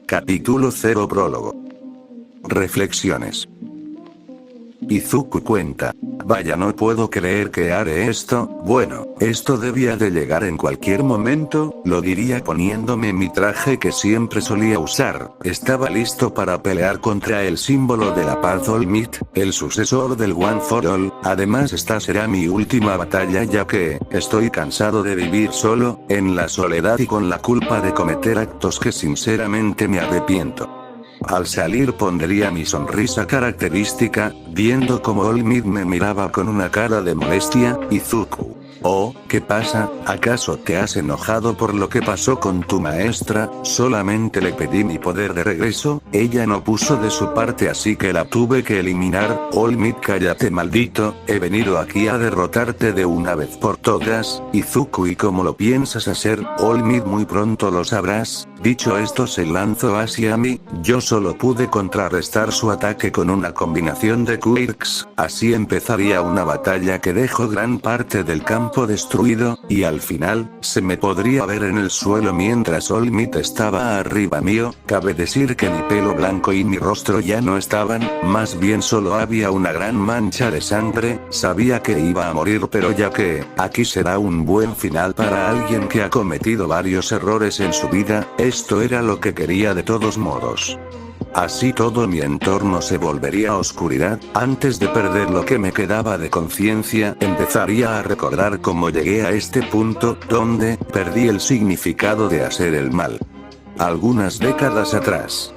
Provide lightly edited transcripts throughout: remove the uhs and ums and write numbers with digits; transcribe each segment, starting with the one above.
Capítulo 0 Prólogo. Reflexiones. Izuku cuenta. Vaya, no puedo creer que haré esto. Bueno, esto debía de llegar en cualquier momento, lo diría poniéndome mi traje que siempre solía usar. Estaba listo para pelear contra el símbolo de la paz All Might, el sucesor del One for All. Además, esta será mi última batalla, ya que estoy cansado de vivir solo, en la soledad y con la culpa de cometer actos que sinceramente me arrepiento. Al salir pondría mi sonrisa característica, viendo como All Might me miraba con una cara de molestia. Izuku. Oh, ¿qué pasa? ¿Acaso te has enojado por lo que pasó con tu maestra? Solamente le pedí mi poder de regreso, ella no puso de su parte así que la tuve que eliminar. All Might, cállate maldito, he venido aquí a derrotarte de una vez por todas, Izuku. ¿Y cómo lo piensas hacer? All Might, muy pronto lo sabrás. Dicho esto se lanzó hacia mí, yo solo pude contrarrestar su ataque con una combinación de quirks, así empezaría una batalla que dejó gran parte del campo destruido, y al final, se me podría ver en el suelo mientras All Might estaba arriba mío. Cabe decir que mi pelo blanco y mi rostro ya no estaban, más bien solo había una gran mancha de sangre. Sabía que iba a morir, pero ya que, aquí será un buen final para alguien que ha cometido varios errores en su vida, esto era lo que quería de todos modos. Así todo mi entorno se volvería oscuridad. Antes de perder lo que me quedaba de conciencia, empezaría a recordar cómo llegué a este punto, donde perdí el significado de hacer el mal. Algunas décadas atrás.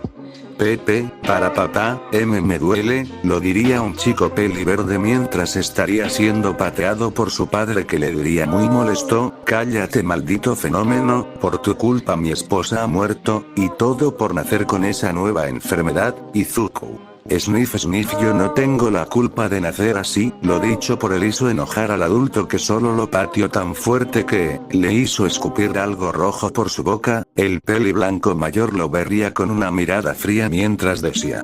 Pepe, para papá, me duele, lo diría un chico peliverde mientras estaría siendo pateado por su padre, que le diría muy molesto: cállate maldito fenómeno, por tu culpa mi esposa ha muerto, y todo por nacer con esa nueva enfermedad. Izuku. Sniff sniff, yo no tengo la culpa de nacer así. Lo dicho por él hizo enojar al adulto, que solo lo pateó tan fuerte que le hizo escupir algo rojo por su boca. El peli blanco mayor lo vería con una mirada fría mientras decía: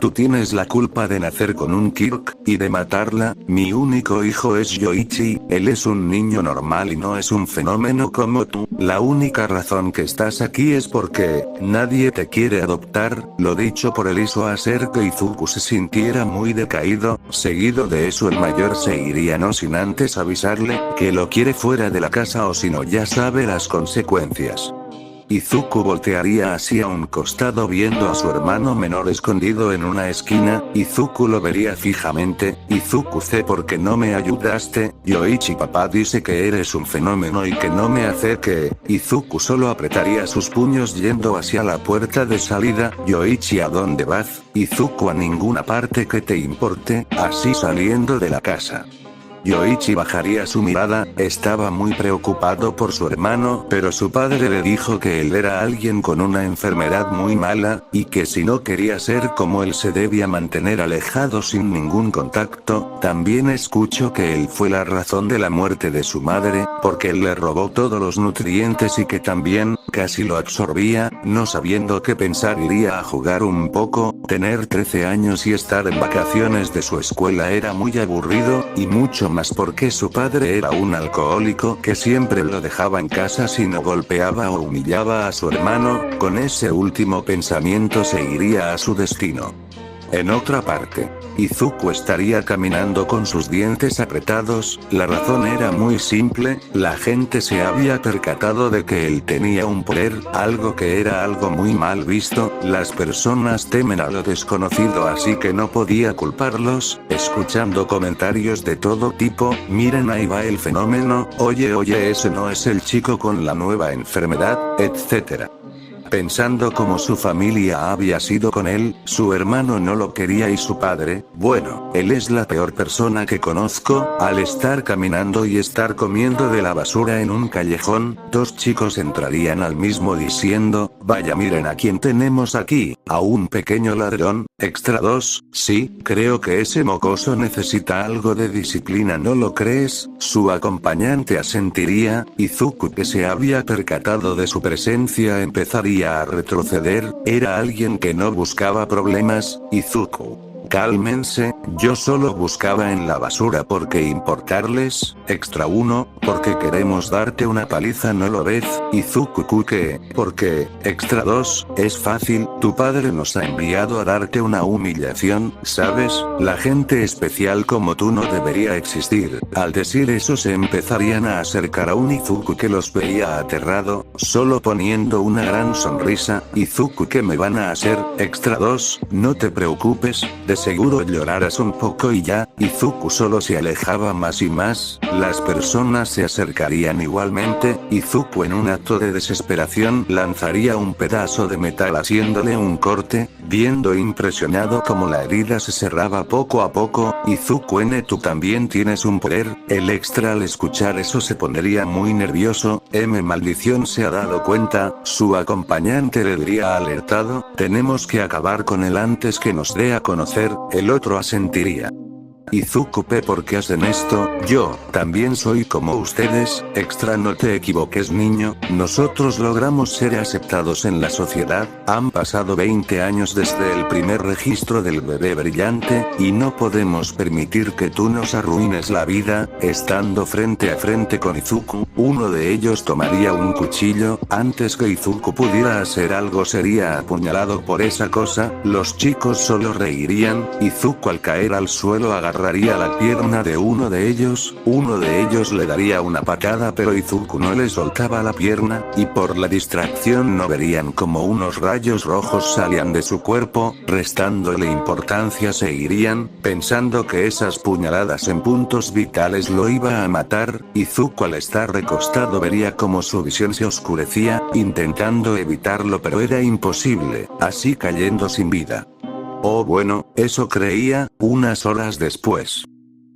tú tienes la culpa de nacer con un quirk, y de matarla. Mi único hijo es Yoichi, él es un niño normal y no es un fenómeno como tú. La única razón que estás aquí es porque nadie te quiere adoptar. Lo dicho por él hizo hacer que Izuku se sintiera muy decaído. Seguido de eso el mayor se iría, no sin antes avisarle que lo quiere fuera de la casa, o si no ya sabe las consecuencias. Izuku voltearía hacia un costado viendo a su hermano menor escondido en una esquina. Izuku lo vería fijamente. Izuku, sé por qué no me ayudaste. Yoichi, papá dice que eres un fenómeno y que no me acerque. Izuku solo apretaría sus puños yendo hacia la puerta de salida. Yoichi, ¿a dónde vas? Izuku, a ninguna parte que te importe. Así saliendo de la casa. Yoichi bajaría su mirada, estaba muy preocupado por su hermano, pero su padre le dijo que él era alguien con una enfermedad muy mala, y que si no quería ser como él se debía mantener alejado sin ningún contacto. También escuchó que él fue la razón de la muerte de su madre, porque él le robó todos los nutrientes y que también, casi lo absorbía. No sabiendo qué pensar, iría a jugar un poco. Tener 13 años y estar en vacaciones de su escuela era muy aburrido, y mucho más porque su padre era un alcohólico que siempre lo dejaba en casa si no golpeaba o humillaba a su hermano. Con ese último pensamiento se iría a su destino. En otra parte, Izuku estaría caminando con sus dientes apretados. La razón era muy simple, la gente se había percatado de que él tenía un poder, algo que era algo muy mal visto. Las personas temen a lo desconocido, así que no podía culparlos. Escuchando comentarios de todo tipo: miren, ahí va el fenómeno, oye, ese no es el chico con la nueva enfermedad, etc. Pensando cómo su familia había sido con él, su hermano no lo quería y su padre, bueno, él es la peor persona que conozco. Al estar caminando y estar comiendo de la basura en un callejón, dos chicos entrarían al mismo diciendo: vaya, miren a quién tenemos aquí, a un pequeño ladrón. Extra 2, sí, creo que ese mocoso necesita algo de disciplina, ¿no lo crees? Su acompañante asentiría. Izuku, que se había percatado de su presencia, empezaría a retroceder. Era alguien que no buscaba problemas. Izuku, cálmense, Yo solo buscaba en la basura por qué importarles. Extra 1, porque queremos darte una paliza, ¿no lo ves? Izuku, ¿qué? ¿Por qué? Extra 2, es fácil, tu padre nos ha enviado a darte una humillación, ¿sabes? La gente especial como tú no debería existir. Al decir eso se empezarían a acercar a un Izuku que los veía aterrado, solo poniendo una gran sonrisa. Izuku, ¿qué me van a hacer? Extra 2, no te preocupes, de seguro llorarás un poco y ya. Izuku solo se alejaba más y más, las personas se acercarían igualmente. Izuku en un acto de desesperación lanzaría un pedazo de metal haciéndole un corte, viendo impresionado como la herida se cerraba poco a poco. Izuku, tú también tienes un poder. El extra al escuchar eso se pondría muy nervioso. Maldición se ha dado cuenta, su acompañante le diría alertado, tenemos que acabar con él antes que nos dé a conocer. El otro asentiría. Izuku, ¿por qué hacen esto? Yo también soy como ustedes. Extra, no te equivoques, niño, nosotros logramos ser aceptados en la sociedad. Han pasado 20 años desde el primer registro del bebé brillante, y no podemos permitir que tú nos arruines la vida. Estando frente a frente con Izuku, uno de ellos tomaría un cuchillo. Antes que Izuku pudiera hacer algo sería apuñalado por esa cosa. Los chicos solo reirían. Izuku al caer al suelo agarraría la pierna de uno de ellos le daría una patada, pero Izuku no le soltaba la pierna, y por la distracción no verían como unos rayos rojos salían de su cuerpo, restándole importancia seguirían, pensando que esas puñaladas en puntos vitales lo iba a matar. Izuku al estar recostado vería como su visión se oscurecía, intentando evitarlo pero era imposible, así cayendo sin vida. Oh bueno, eso creía, unas horas después.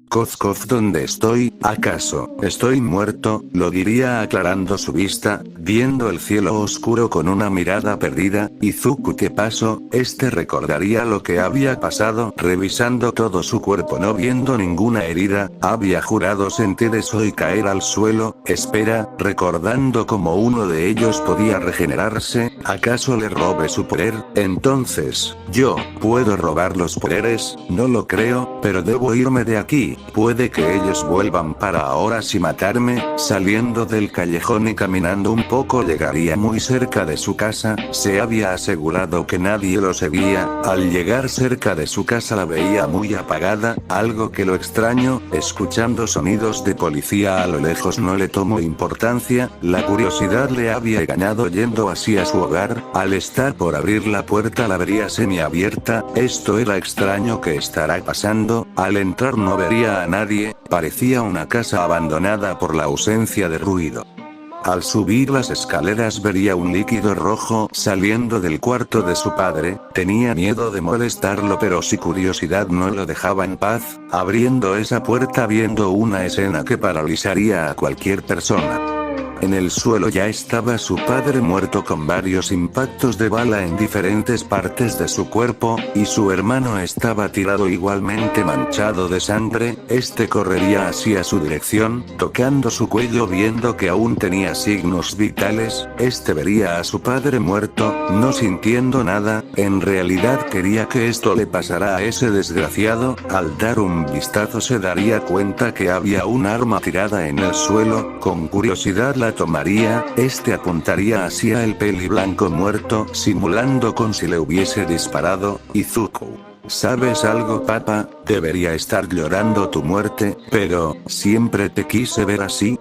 Kof, ¿dónde estoy? ¿Acaso estoy muerto? Lo diría aclarando su vista, viendo el cielo oscuro con una mirada perdida. Izuku, ¿qué pasó? Recordaría lo que había pasado, revisando todo su cuerpo no viendo ninguna herida, había jurado sentir eso y caer al suelo. Espera, recordando cómo uno de ellos podía regenerarse, ¿acaso le robe su poder? Entonces, ¿yo puedo robar los poderes? No lo creo, pero debo irme de aquí. Puede que ellos vuelvan para ahora sí matarme. Saliendo del callejón y caminando un poco llegaría muy cerca de su casa, se había asegurado que nadie lo seguía. Al llegar cerca de su casa la veía muy apagada, algo que lo extraño, escuchando sonidos de policía a lo lejos no le tomó importancia, la curiosidad le había engañado yendo hacia su hogar, al estar por abrir la puerta la vería semiabierta, esto era extraño, ¿qué estará pasando? Al entrar no vería a nadie, parecía una casa abandonada por la ausencia de ruido. Al subir las escaleras vería un líquido rojo saliendo del cuarto de su padre, tenía miedo de molestarlo pero su curiosidad no lo dejaba en paz, abriendo esa puerta viendo una escena que paralizaría a cualquier persona. En el suelo ya estaba su padre muerto con varios impactos de bala en diferentes partes de su cuerpo, y su hermano estaba tirado igualmente manchado de sangre. Correría hacia su dirección, tocando su cuello viendo que aún tenía signos vitales. Vería a su padre muerto, no sintiendo nada, en realidad quería que esto le pasara a ese desgraciado. Al dar un vistazo se daría cuenta que había un arma tirada en el suelo, con curiosidad la tomaría, apuntaría hacia el peli blanco muerto, simulando como si le hubiese disparado. Izuku, ¿sabes algo, papá? Debería estar llorando tu muerte, pero siempre te quise ver así.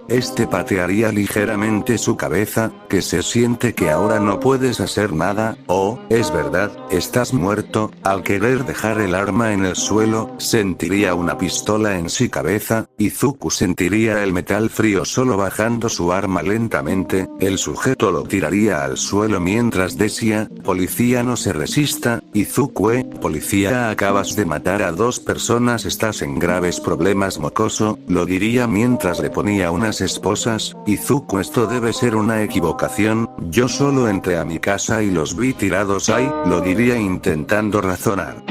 Patearía ligeramente su cabeza, que se siente que ahora no puedes hacer nada. Oh, es verdad, estás muerto. Al querer dejar el arma en el suelo, sentiría una pistola en su cabeza. Izuku sentiría el metal frío solo bajando su arma lentamente, el sujeto lo tiraría al suelo mientras decía, policía no se resista. Izuku, policía, acabas de matar a 2 personas, estás en graves problemas, mocoso, lo diría mientras le ponía unas esposas. Izuku, esto debe ser una equivocación, yo solo entré a mi casa y los vi tirados ahí, lo diría intentando razonar.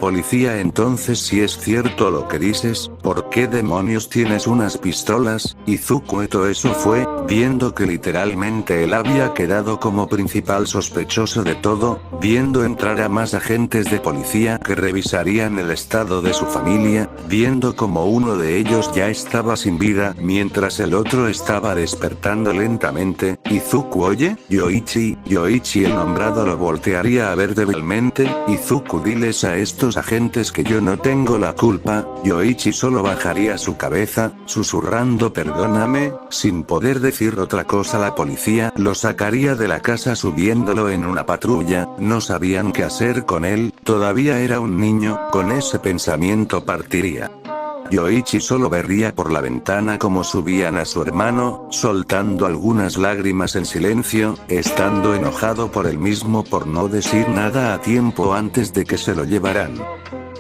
Policía, entonces si es cierto lo que dices, ¿por qué demonios tienes unas pistolas? Izuku Eto eso fue, viendo que literalmente él había quedado como principal sospechoso de todo, viendo entrar a más agentes de policía que revisarían el estado de su familia, viendo como uno de ellos ya estaba sin vida mientras el otro estaba despertando lentamente. Izuku, oye, Yoichi el nombrado lo voltearía a ver débilmente. Izuku, diles a estos agentes que yo no tengo la culpa. Yoichi solo bajaría su cabeza, susurrando perdóname, sin poder decir otra cosa. La policía lo sacaría de la casa subiéndolo en una patrulla, no sabían qué hacer con él, todavía era un niño, con ese pensamiento partiría. Yoichi solo vería por la ventana cómo subían a su hermano, soltando algunas lágrimas en silencio, estando enojado por él mismo por no decir nada a tiempo antes de que se lo llevaran.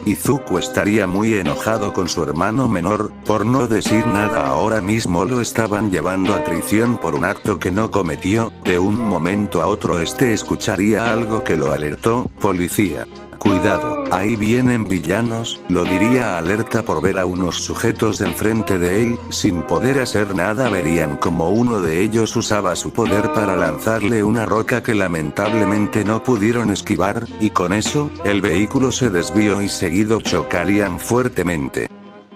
Izuku estaría muy enojado con su hermano menor, por no decir nada. Ahora mismo lo estaban llevando a prisión por un acto que no cometió. De un momento a otro escucharía algo que lo alertó: policía. Cuidado, ahí vienen villanos, lo diría alerta por ver a unos sujetos enfrente de él, sin poder hacer nada. Verían como uno de ellos usaba su poder para lanzarle una roca que lamentablemente no pudieron esquivar, y con eso, el vehículo se desvió y seguido chocarían fuertemente.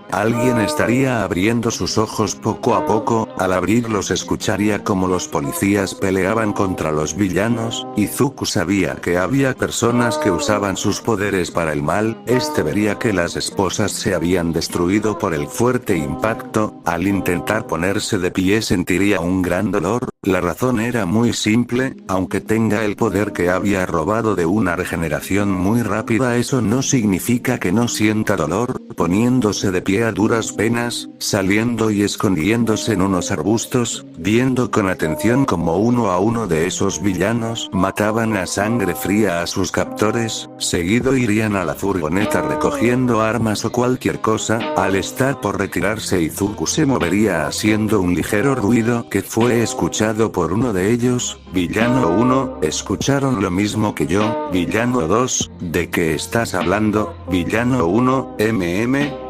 Alguien estaría abriendo sus ojos poco a poco, al abrirlos escucharía como los policías peleaban contra los villanos. Izuku sabía que había personas que usaban sus poderes para el mal, vería que las esposas se habían destruido por el fuerte impacto. Al intentar ponerse de pie sentiría un gran dolor. La razón era muy simple, aunque tenga el poder que había robado de una regeneración muy rápida, eso no significa que no sienta dolor. Poniéndose de pie a duras penas, saliendo y escondiéndose en unos arbustos, viendo con atención como uno a uno de esos villanos mataban a sangre fría a sus captores, seguido irían a la furgoneta recogiendo armas o cualquier cosa. Al estar por retirarse, Izuku se movería haciendo un ligero ruido que fue escuchado por uno de ellos. Villano 1, ¿escucharon lo mismo que yo? Villano 2, ¿de qué estás hablando? Villano 1,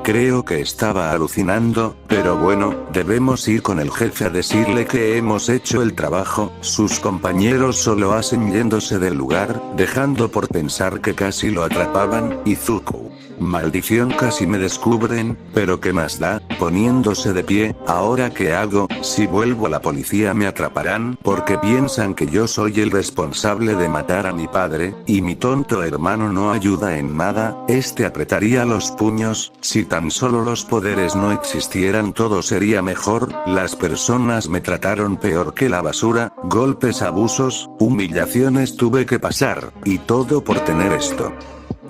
creo que estaba alucinando, pero bueno, debemos ir con el jefe a decirle que hemos hecho el trabajo. Sus compañeros solo hacen yéndose del lugar, dejando por pensar que casi lo atrapaban. Izuku. Maldición, casi me descubren, pero ¿qué más da? Poniéndose de pie, ¿ahora qué hago? Si vuelvo a la policía me atraparán porque piensan que yo soy el responsable de matar a mi padre, y mi tonto hermano no ayuda en nada. Apretaría los puños. Si tan solo los poderes no existieran todo sería mejor. Las personas me trataron peor que la basura, golpes, abusos, humillaciones tuve que pasar, y todo por tener esto.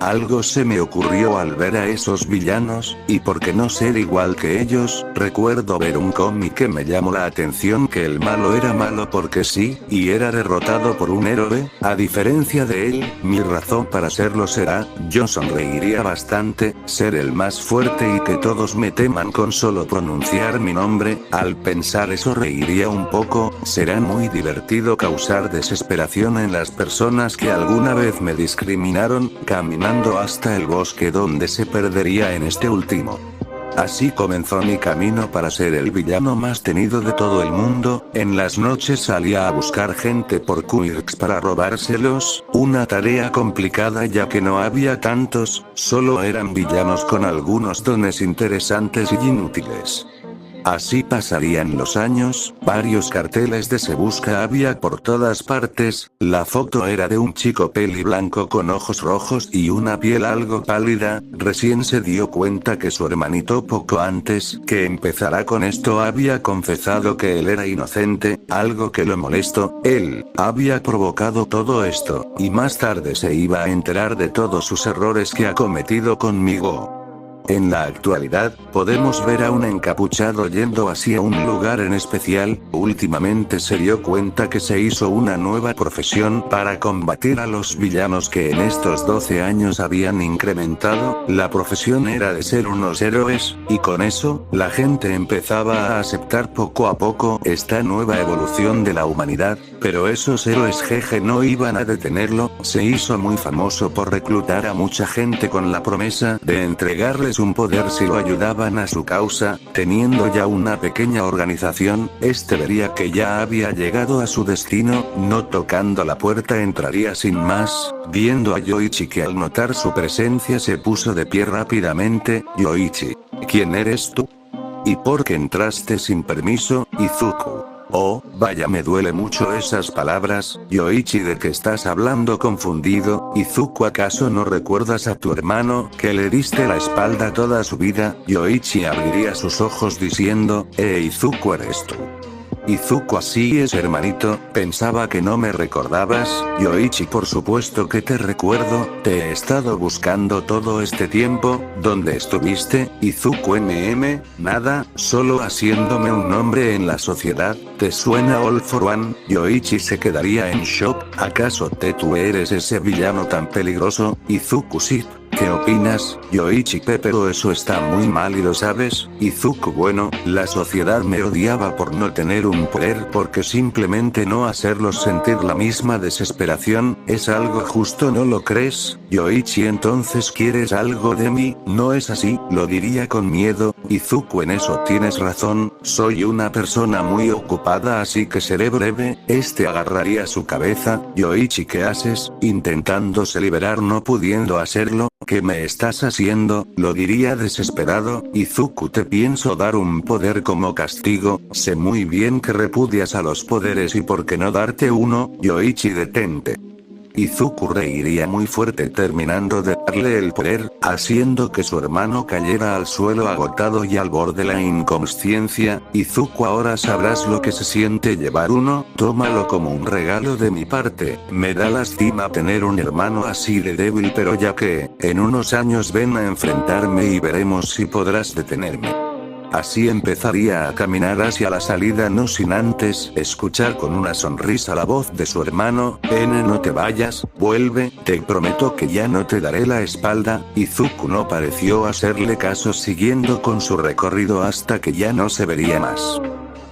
Algo se me ocurrió al ver a esos villanos, y por qué no ser igual que ellos. Recuerdo ver un cómic que me llamó la atención, que el malo era malo porque sí, y era derrotado por un héroe. A diferencia de él, mi razón para serlo será, yo sonreiría bastante, ser el más fuerte y que todos me teman con solo pronunciar mi nombre. Al pensar eso reiría un poco. Será muy divertido causar desesperación en las personas que alguna vez me discriminaron, caminando hasta el bosque donde se perdería en este último. Así comenzó mi camino para ser el villano más temido de todo el mundo. En las noches salía a buscar gente por Quirks para robárselos, una tarea complicada ya que no había tantos, solo eran villanos con algunos dones interesantes y inútiles. Así pasarían los años, varios carteles de Se Busca había por todas partes. La foto era de un chico peliblanco con ojos rojos y una piel algo pálida. Recién se dio cuenta que su hermanito poco antes que empezara con esto había confesado que él era inocente, algo que lo molestó. Él había provocado todo esto, y más tarde se iba a enterar de todos sus errores que ha cometido conmigo. En la actualidad, podemos ver a un encapuchado yendo hacia un lugar en especial. Últimamente se dio cuenta que se hizo una nueva profesión para combatir a los villanos que en estos 12 años habían incrementado. La profesión era de ser unos héroes, y con eso, la gente empezaba a aceptar poco a poco esta nueva evolución de la humanidad, pero esos héroes jeje no iban a detenerlo. Se hizo muy famoso por reclutar a mucha gente con la promesa de entregarles un poder si lo ayudaban a su causa. Teniendo ya una pequeña organización, este vería que ya había llegado a su destino, no tocando la puerta entraría sin más, viendo a Yoichi que al notar su presencia se puso de pie rápidamente. Yoichi, ¿quién eres tú? ¿Y por qué entraste sin permiso, Izuku? Oh, vaya, me duele mucho esas palabras, Yoichi, ¿de qué estás hablando confundido? Izuku, ¿acaso no recuerdas a tu hermano, que le diste la espalda toda su vida? Yoichi abriría sus ojos diciendo, Izuku, ¿eres tú? Izuku, así es, hermanito, pensaba que no me recordabas. Yoichi, por supuesto que te recuerdo, te he estado buscando todo este tiempo. ¿Dónde estuviste, Izuku? Nada, solo haciéndome un nombre en la sociedad. ¿Te suena All for One? Yoichi se quedaría en shock. ¿Acaso tú eres ese villano tan peligroso? Izuku, sí. ¿Qué opinas, Yoichi? Pero eso está muy mal y lo sabes, Izuku. Bueno, la sociedad me odiaba por no tener un poder, porque simplemente no hacerlos sentir la misma desesperación. ¿Es algo justo, no lo crees, Yoichi? Entonces quieres algo de mí, ¿no es así? Lo diría con miedo. Izuku, en eso tienes razón, soy una persona muy ocupada, así que seré breve. Agarraría su cabeza. Yoichi, ¿qué haces? Intentándose liberar, no pudiendo hacerlo. ¿Qué me estás haciendo? Lo diría desesperado. Izuku, te pienso dar un poder como castigo. Sé muy bien que repudias a los poderes, y por qué no darte uno. Yoichi, detente. Izuku reiría muy fuerte, terminando de darle el poder, haciendo que su hermano cayera al suelo agotado y al borde de la inconsciencia. Izuku, ahora sabrás lo que se siente llevar uno, tómalo como un regalo de mi parte. Me da lástima tener un hermano así de débil, pero ya que, en unos años ven a enfrentarme y veremos si podrás detenerme. Así empezaría a caminar hacia la salida, no sin antes escuchar con una sonrisa la voz de su hermano. No te vayas, vuelve, te prometo que ya no te daré la espalda. Izuku no pareció hacerle caso, siguiendo con su recorrido hasta que ya no se vería más.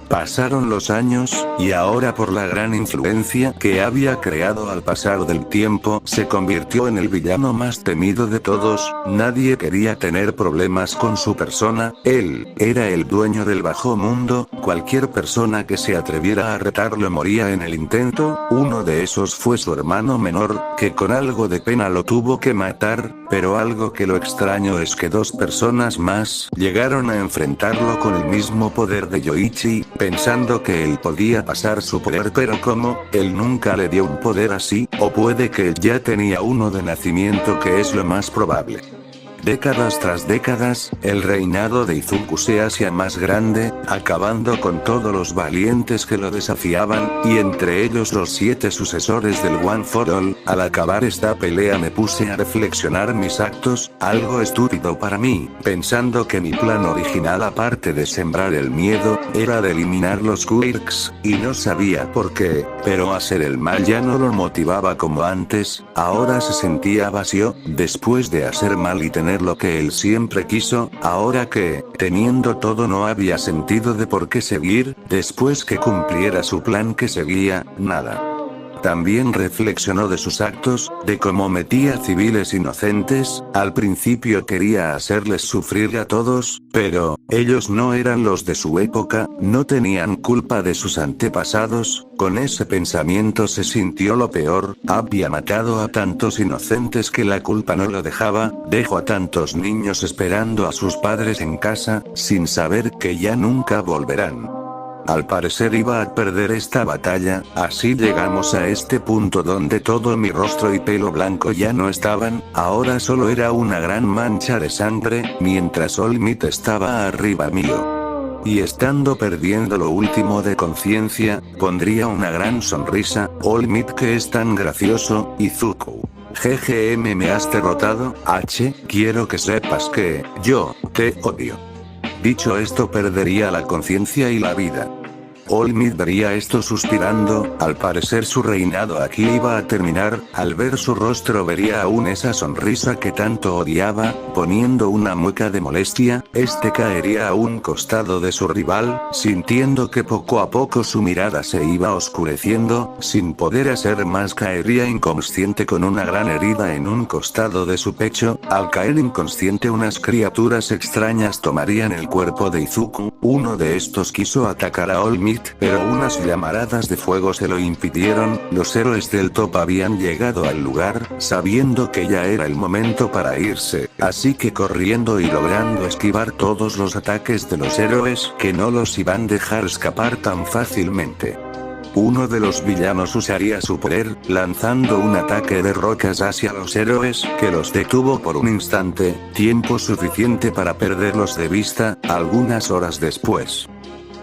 Pasaron los años, y ahora, por la gran influencia que había creado al pasar del tiempo, se convirtió en el villano más temido de todos. Nadie quería tener problemas con su persona. Él era el dueño del bajo mundo. Cualquier persona que se atreviera a retarlo moría en el intento. Uno de esos fue su hermano menor, que con algo de pena lo tuvo que matar. Pero algo que lo extraño es que dos personas más llegaron a enfrentarlo con el mismo poder de Yoichi, pensando que él podía pasar su poder. Pero ¿cómo? Él nunca le dio un poder así, o puede que él ya tenía uno de nacimiento, que es lo más probable. Décadas tras décadas, el reinado de Izuku se hacía más grande, acabando con todos los valientes que lo desafiaban, y entre ellos los 7 sucesores del One for All. Al acabar esta pelea me puse a reflexionar mis actos, algo estúpido para mí, pensando que mi plan original, aparte de sembrar el miedo, era de eliminar los quirks, y no sabía por qué, pero hacer el mal ya no lo motivaba como antes. Ahora se sentía vacío, después de hacer mal y tener lo que él siempre quiso. Ahora que, teniendo todo, no había sentido de por qué seguir. Después que cumpliera su plan, que seguía, nada. También reflexionó de sus actos, de cómo metía a civiles inocentes. Al principio quería hacerles sufrir a todos, pero ellos no eran los de su época, no tenían culpa de sus antepasados. Con ese pensamiento se sintió lo peor. Había matado a tantos inocentes que la culpa no lo dejaba. Dejó a tantos niños esperando a sus padres en casa, sin saber que ya nunca volverán. Al parecer iba a perder esta batalla. Así llegamos a este punto donde todo mi rostro y pelo blanco ya no estaban, ahora solo era una gran mancha de sangre, mientras All Might estaba arriba mío. Y estando perdiendo lo último de conciencia, pondría una gran sonrisa. All Might, que es tan gracioso, Izuku. GGM me has derrotado, quiero que sepas que, yo, te odio. Dicho esto perdería la conciencia y la vida. All Might vería esto suspirando, al parecer su reinado aquí iba a terminar, al ver su rostro vería aún esa sonrisa que tanto odiaba, poniendo una mueca de molestia, este caería a un costado de su rival, sintiendo que poco a poco su mirada se iba oscureciendo, sin poder hacer más caería inconsciente con una gran herida en un costado de su pecho, al caer inconsciente unas criaturas extrañas tomarían el cuerpo de Izuku, uno de estos quiso atacar a All Might, pero unas llamaradas de fuego se lo impidieron, los héroes del top habían llegado al lugar, sabiendo que ya era el momento para irse, así que corriendo y logrando esquivar todos los ataques de los héroes que no los iban a dejar escapar tan fácilmente. Uno de los villanos usaría su poder, lanzando un ataque de rocas hacia los héroes, que los detuvo por un instante, tiempo suficiente para perderlos de vista, algunas horas después.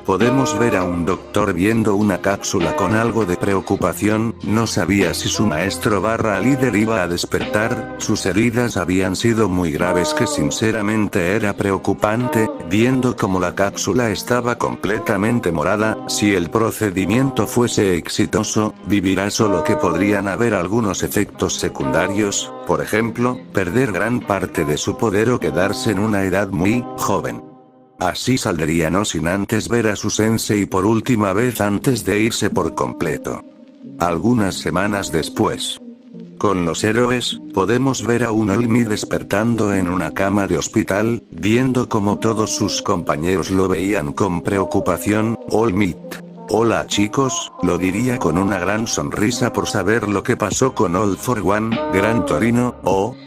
Podemos ver a un doctor viendo una cápsula con algo de preocupación, no sabía si su maestro barra líder iba a despertar, sus heridas habían sido muy graves que sinceramente era preocupante, viendo como la cápsula estaba completamente morada, si el procedimiento fuese exitoso, vivirá solo que podrían haber algunos efectos secundarios, por ejemplo, perder gran parte de su poder o quedarse en una edad muy joven. Así saldría no sin antes ver a su sensei por última vez antes de irse por completo. Algunas semanas después. Con los héroes, podemos ver a un All Might despertando en una cama de hospital, viendo como todos sus compañeros lo veían con preocupación. All Might. Hola chicos, lo diría con una gran sonrisa por saber lo que pasó con All for One, Gran Torino,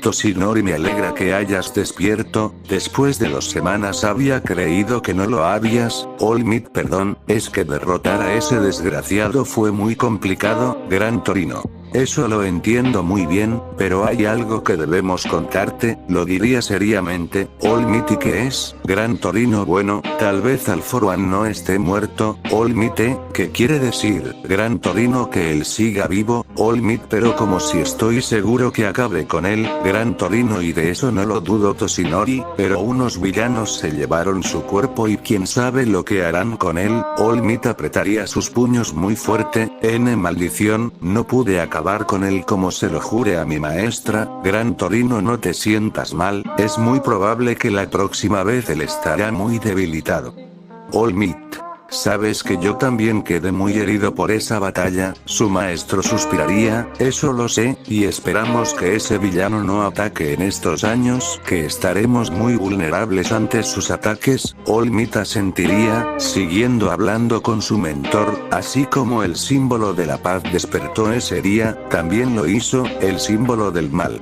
Toshinori me alegra que hayas despierto, después de 2 semanas había creído que no lo habías, All Might perdón, es que derrotar a ese desgraciado fue muy complicado, Gran Torino. Eso lo entiendo muy bien, pero hay algo que debemos contarte, lo diría seriamente, All Might y que es, Gran Torino bueno, tal vez All for One no esté muerto, All Might ¿qué quiere decir, Gran Torino que él siga vivo, All Might pero como si estoy seguro que acabe con él, Gran Torino y de eso no lo dudo Toshinori, pero unos villanos se llevaron su cuerpo y quién sabe lo que harán con él, All Might apretaría sus puños muy fuerte, maldición, no pude acabar con él como se lo jure a mi maestra, Gran Torino no te sientas mal, es muy probable que la próxima vez él estará muy debilitado. All Might. Sabes que yo también quedé muy herido por esa batalla, su maestro suspiraría, eso lo sé, y esperamos que ese villano no ataque en estos años, que estaremos muy vulnerables ante sus ataques, All Might asentiría, siguiendo hablando con su mentor, así como el símbolo de la paz despertó ese día, también lo hizo, el símbolo del mal.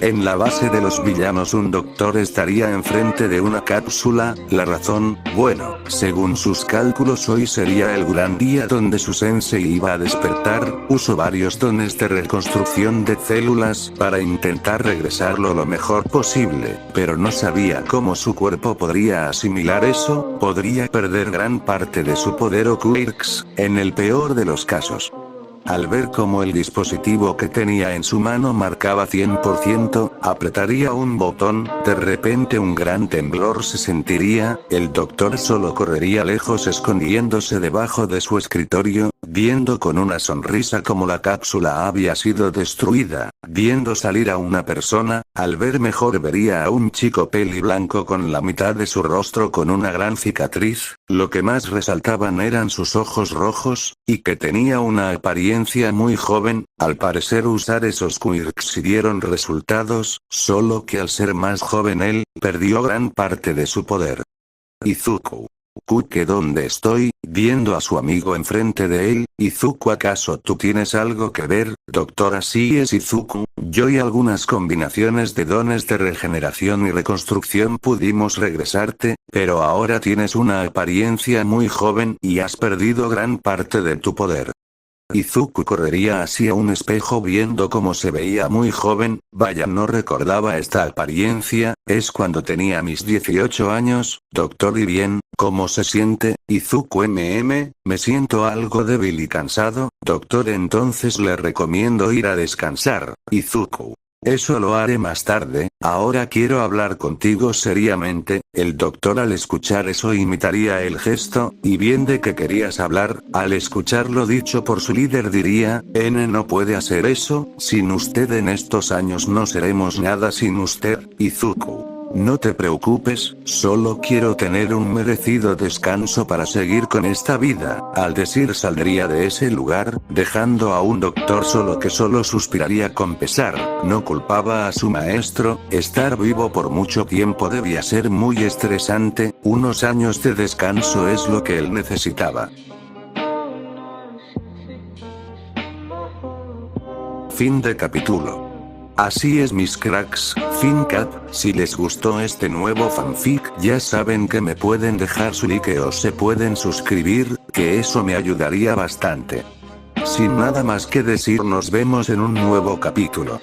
En la base de los villanos un doctor estaría enfrente de una cápsula, la razón, bueno, según sus cálculos hoy sería el gran día donde su sensei iba a despertar, usó varios dones de reconstrucción de células para intentar regresarlo lo mejor posible, pero no sabía cómo su cuerpo podría asimilar eso, podría perder gran parte de su poder o quirks, en el peor de los casos. Al ver cómo el dispositivo que tenía en su mano marcaba 100%, apretaría un botón, de repente un gran temblor se sentiría, el doctor solo correría lejos escondiéndose debajo de su escritorio, viendo con una sonrisa como la cápsula había sido destruida, viendo salir a una persona, al ver mejor vería a un chico peli blanco con la mitad de su rostro con una gran cicatriz, lo que más resaltaban eran sus ojos rojos, y que tenía una apariencia muy joven, al parecer usar esos quirks dieron resultados, solo que al ser más joven él, perdió gran parte de su poder. Izuku. ¿Que dónde estoy? Viendo a su amigo enfrente de él, Izuku ¿acaso tú tienes algo que ver, doctor? Así es Izuku, yo y algunas combinaciones de dones de regeneración y reconstrucción pudimos regresarte, pero ahora tienes una apariencia muy joven y has perdido gran parte de tu poder. Izuku correría hacia un espejo viendo cómo se veía muy joven, vaya no recordaba esta apariencia, es cuando tenía mis 18 años, doctor y bien, ¿cómo se siente? Izuku me siento algo débil y cansado, doctor entonces le recomiendo ir a descansar, Izuku. Eso lo haré más tarde, ahora quiero hablar contigo seriamente. El doctor al escuchar eso imitaría el gesto, y bien de que querías hablar, al escuchar lo dicho por su líder diría, no puede hacer eso, sin usted en estos años no seremos nada sin usted, Izuku. No te preocupes, solo quiero tener un merecido descanso para seguir con esta vida. Al decir saldría de ese lugar, dejando a un doctor solo que solo suspiraría con pesar. No culpaba a su maestro, estar vivo por mucho tiempo debía ser muy estresante, unos años de descanso es lo que él necesitaba. Fin de capítulo. Así es mis cracks, FinCat, si les gustó este nuevo fanfic ya saben que me pueden dejar su like o se pueden suscribir, que eso me ayudaría bastante. Sin nada más que decir nos vemos en un nuevo capítulo.